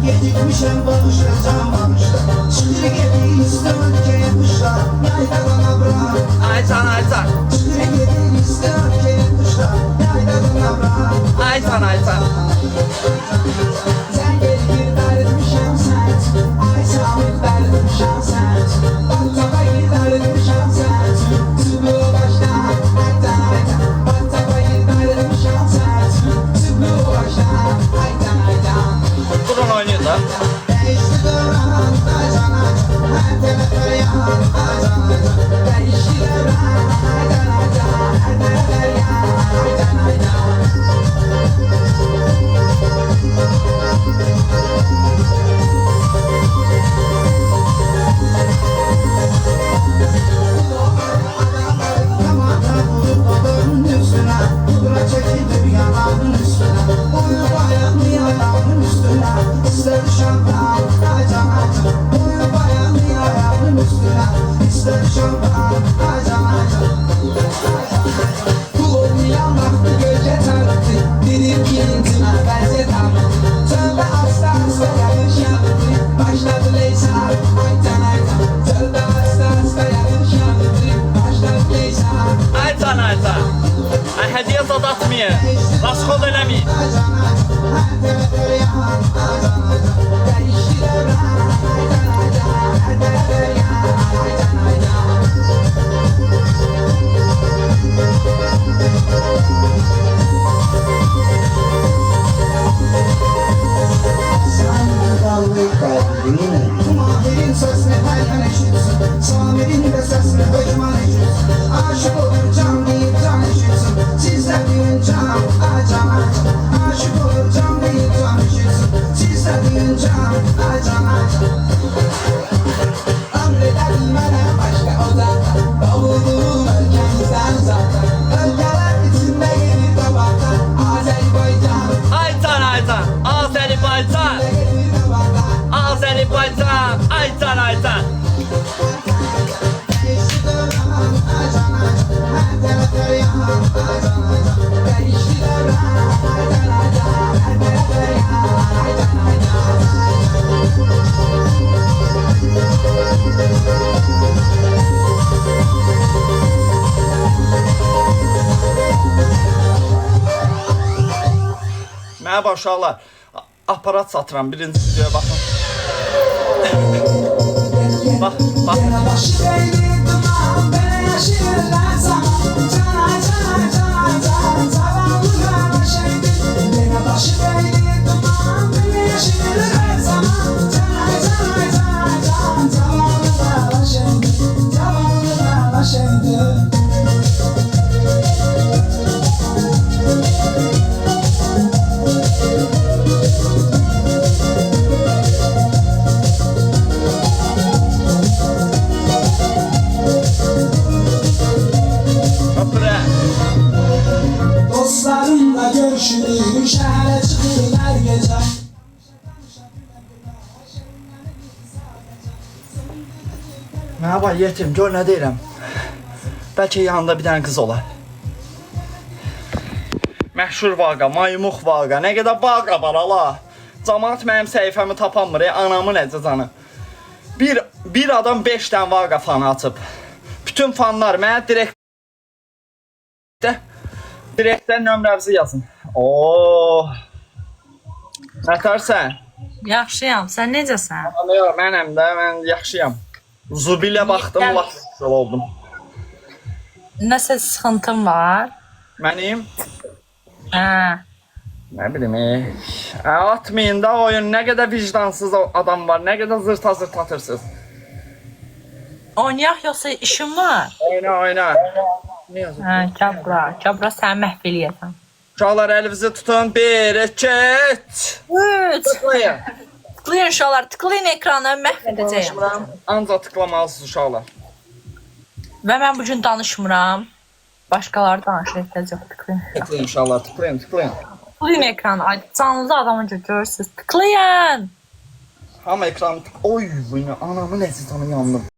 Gecikmişem bağışlayacağım bağışla. Çıkır gedi istemem ki yapışla. Yayladan abra. Aycan Aycan. Çıkır gedi istemem ki yapışla. Yayladan abra. Aycan. Sen gel gir derdmişem sen. Ay Samir derdmişem sen. Battaba gir derdmişem sen. Tıblı başla. Aycan. Battaba gir derdmişem sen. Tıblı başla. Aycan. Durun oynuyor da. Aycan. Ay hediye zad atmayın. Rasxol eləməyin. Mahir'in sesine helhen eşitsin. Samir'in de sesine höcman eşitsin. Aşık olur can deyip can eşitsin. Sizler deyin can, acan. Aşık olur can deyip can eşitsin. Sizler deyin can, acan. Emrederim bana başka odada. Kavulduğum ülkemizden zaten. Ülkeler içinde gelir tabakta. Azerbaycan. Aycan. Azerbaycan. Aycan. Merhaba uşaqlar. Aparat satıram. Birinci videoya baxın. Bax. Dostlarımla görüşürüm, şehre çıkırım her gece. Merhaba yetim, gör nə deyirəm. Bəlkə yanında bir dənə qız olar. Məşhur vaqa, maymuq vaqa, nə qədər vaqa var ala. Camaat mənim səhifəmi tapanmır, anamı necə canı. Bir adam 5 dənə vaqa fanı açıb. Bütün fanlar mənə direktdən nömrənizi yazın. Oo. Nətərsən? Yaxşıyam, sən necəsən? Mənəm də, mən yaxşıyam. Zubilə baxdım, laf oldum. Nəsə sıxıntın var? Mənim? Hə. Nə bilim, atmayın da oyun. Nə qədər vicdansız adam var, nə qədər zırt atırsınız. Oynayaq yoxsa işim var? Oyna. Ne yazır? Hə, Cabra səni məhv eləyəcəm. Uşaqlar əlinizi tutun. 1, 2, 3. Tıklayın. Tıklayın uşaqlar, tıklayın ekranı, məhv edəcəyəm. Danışmıram. Ancaq tıklamalısınız uşaqlar. Və mən bugün danışmıram. Başqaları danışır, ehtiyac yox, tıklayın. Tıklayın uşaqlar, tıklayın. Tıklayın ekranı, ay, canınızı adamınca görürsünüz. Tıklayın. Hamı ekranı Oy, bu ne? Anamın əziz yandım.